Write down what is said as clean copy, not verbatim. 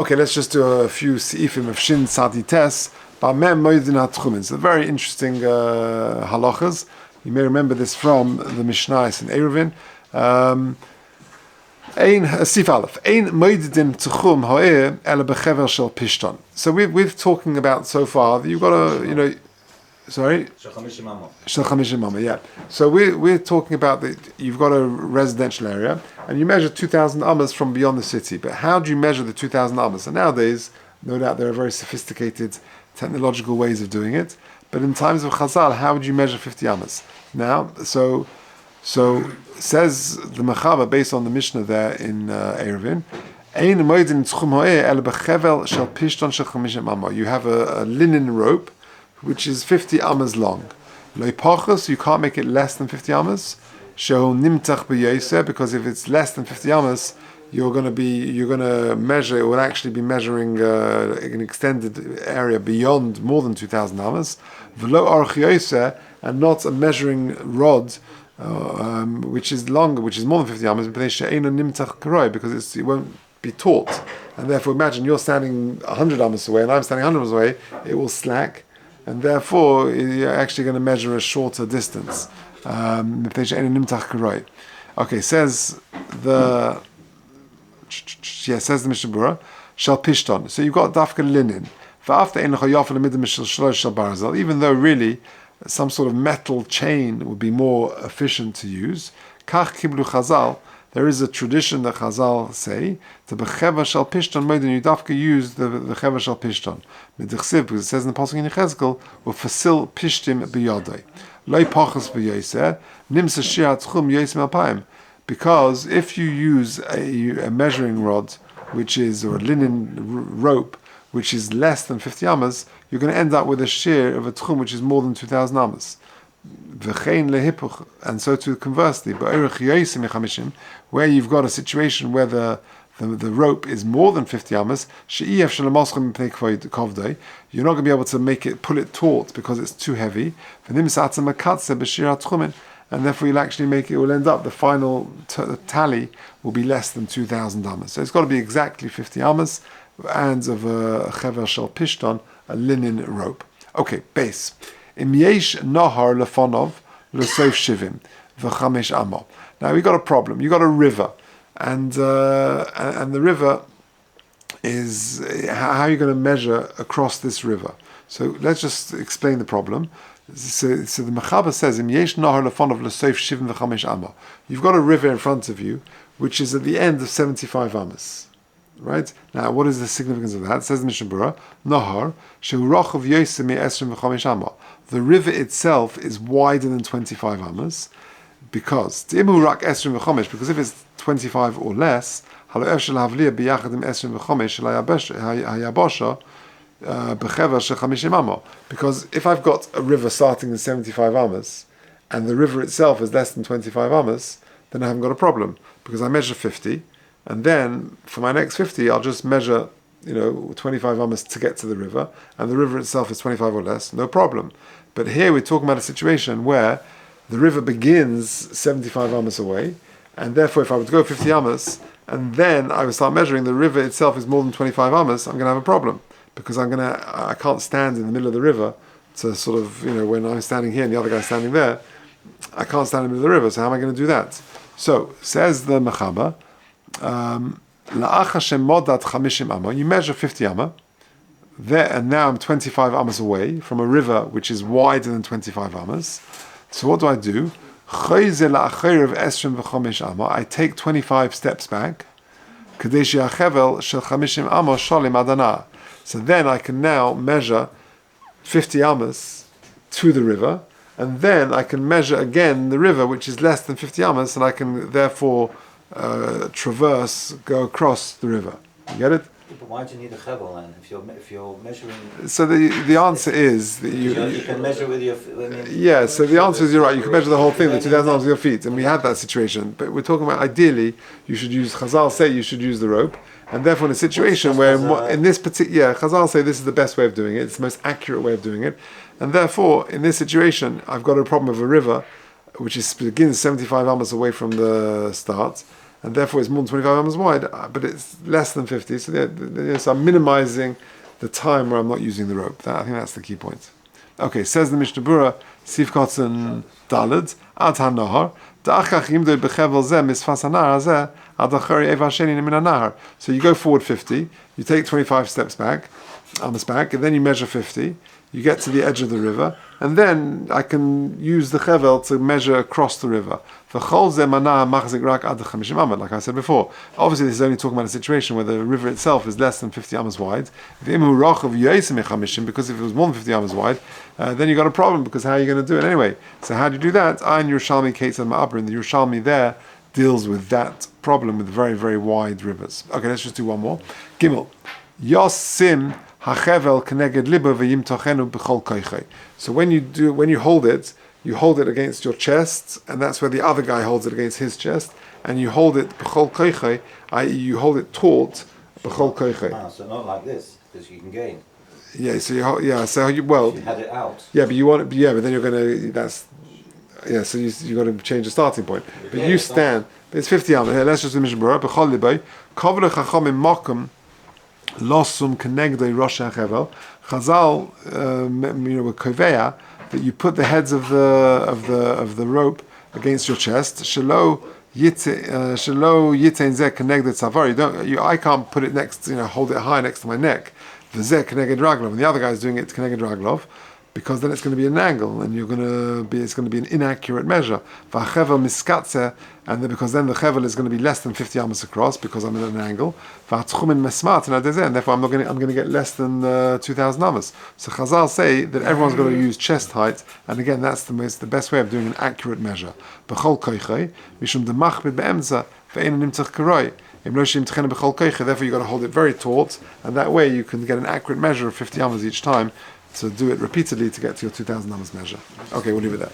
Okay, let's just do a few seifim of Shin Sadi Tes. It's a very interesting halachas. You may remember this from the Mishnah in Eruvin. Sif Aleph. Ein moedidin Techum ha'er ele bechever shel pishton. So we've talking about so far that you've got a, sorry? Shel chamishim amma, yeah. So we're talking about that you've got a residential area and you measure 2,000 ammas from beyond the city. But how do you measure the 2,000 ammas? And nowadays, no doubt there are very sophisticated technological ways of doing it. But in times of Chazal, how would you measure 50 ammas? Now, so says the Mechaba based on the Mishnah there in Eruvin, you have a linen rope which is 50 ammas long. You can't make it less than 50 ammas. Because if it's less than 50 ammas, you're going to measure. It will actually be measuring an extended area beyond more than 2,000 ammas. And not a measuring rod, which is longer, which is more than 50 ammas, because it won't be taut. And therefore, imagine you're standing 100 ammas away, and I'm standing 100 ammas away. It will slack. And therefore, you're actually going to measure a shorter distance. Okay, says the Mishnah Berurah, shall pishton. So you've got dafka linen. Even though really some sort of metal chain would be more efficient to use. Kach kiblu Chazal. There is a tradition that Chazal say the bechever shal pishton moedin. You dafka use the bechever shal pishton. Because it says in the pasuk in Yechezkel, ufasil pishtim biyodei. Loi pachas b'yoser nimsa shirat chum yosim alpayim. Because if you use a measuring rod, or a linen rope, which is less than 50 ammas, you're going to end up with a shear of a tchum which is more than 2,000 ammas. And so too conversely, where you've got a situation where the rope is more than 50 ammas, you're not going to be able to pull it taut because it's too heavy. And therefore you'll actually it will end up, the final tally will be less than 2,000 ammas. So it's got to be exactly 50 ammas, and of a chever shel pishton, a linen rope. Okay, base. Im yesh nahar lefonov l'sof shivim v'chamesh amo. Now we got a problem. You got a river, and the river is, how are you going to measure across this river? So let's just explain the problem. So the Mechaba says, Im yesh nahar lefonov l'sof shivim v'chamesh amo. You've got a river in front of you, which is at the end of 75 ammas. Right? Now, what is the significance of that? It says in Mishnah Berurah, Nahar, she'urachav yosem me'esrim v'chamesh amma. The river itself is wider than 25 ammas, because timu rak esrim v'chamesh, because if it's 25 or less, halo efshel havliya biyachad im esrim v'chamesh hayabosha b'chever shel chamishim amma. Because if I've got a river starting in 75 ammas, and the river itself is less than 25 ammas, then I haven't got a problem, because I measure 50, and then for my next 50, I'll just measure, 25 ammas to get to the river, and the river itself is 25 or less, no problem. But here we're talking about a situation where the river begins 75 ammas away, and therefore if I were to go 50 ammas, and then I would start measuring, the river itself is more than 25 ammas, I'm going to have a problem, because I can't stand in the middle of the river to sort of, when I'm standing here and the other guy's standing there, I can't stand in the middle of the river, so how am I going to do that? So, says the Mechaba, you measure 50 amma, there, and now I'm 25 ammas away from a river which is wider than 25 ammas. So what do? I take 25 steps back. So then I can now measure 50 ammas to the river, and then I can measure again the river which is less than 50 ammas, and I can therefore go across the river. You get it? But why do you need a chevel then? If you're measuring. So the answer is that you can measure with your. Yeah. So the answer is you're right. You can measure the whole thing, the 2,000 arms with your feet, and we had that situation. But we're talking about ideally, you should use. Chazal say you should use the rope, and therefore in a situation where in this particular, Chazal say this is the best way of doing it. It's the most accurate way of doing it, and therefore in this situation, I've got a problem of a river, which begins 75 ammas away from the start. and therefore it's more than 25 amas wide, but it's less than 50. So I'm minimizing the time where I'm not using the rope. I think that's the key point. Okay, says the Mishnah Berurah, Sif Kotzen Daled, Ad HaNahar, Da'achach Yimdoi Bechevel Zeh Misfas HaNahar Zeh, Ad Achari Eva Sheni Min HaNahar. So you go forward 50, you take 25 steps back, amas back, and then you measure 50, you get to the edge of the river, and then I can use the chevel to measure across the river. Like I said before, obviously this is only talking about a situation where the river itself is less than 50 amas wide. Because if it was more than 50 amas wide, then you got a problem, because how are you going to do it anyway? So how do you do that? Ein Yerushalmi Ketzad Ma'abrin, the Yerushalmi there deals with that problem with very, very wide rivers. Okay, let's just do one more. Gimel. Yosim hachevel keneged libo v'yimtochenu b'chol koichei. So when you hold it against your chest, and that's where the other guy holds it against his chest, and you hold it b'chol koichei, i.e. you hold it taut b'chol koichei. So not like this, because you can gain. Yeah, so you had it out. Yeah, but but then you're gonna. So you got to change the starting point. But you stand. It's 50 amas. Here, let's just do Mishnah Berurah. B'chol libay kavre chachamim makom losum kenegdei rosh hachevel. Chazal, with koveya, that you put the heads of the rope against your chest. Shelo yitein zeh kenegdei tzavar. I can't put it next. Hold it high next to my neck. V'zeh keneged raglov, and the other guy is doing it to keneged raglov, because then it's going to be an angle, and it's going to be an inaccurate measure. V'achevel miskatze, and because then the chevel is going to be less than 50 amas across, because I'm at an angle. V'atchumin mesmat, and therefore I'm going to get less than 2,000 amas. So Chazal say that everyone's got to use chest height, and again that's the best way of doing an accurate measure. B'chol koichei mishum demachbid be'emza ve'ein nimtzach karoi. Therefore you've got to hold it very taut, and that way you can get an accurate measure of 50 amas each time, to do it repeatedly to get to your 2,000 amas measure. Okay, we'll leave it there.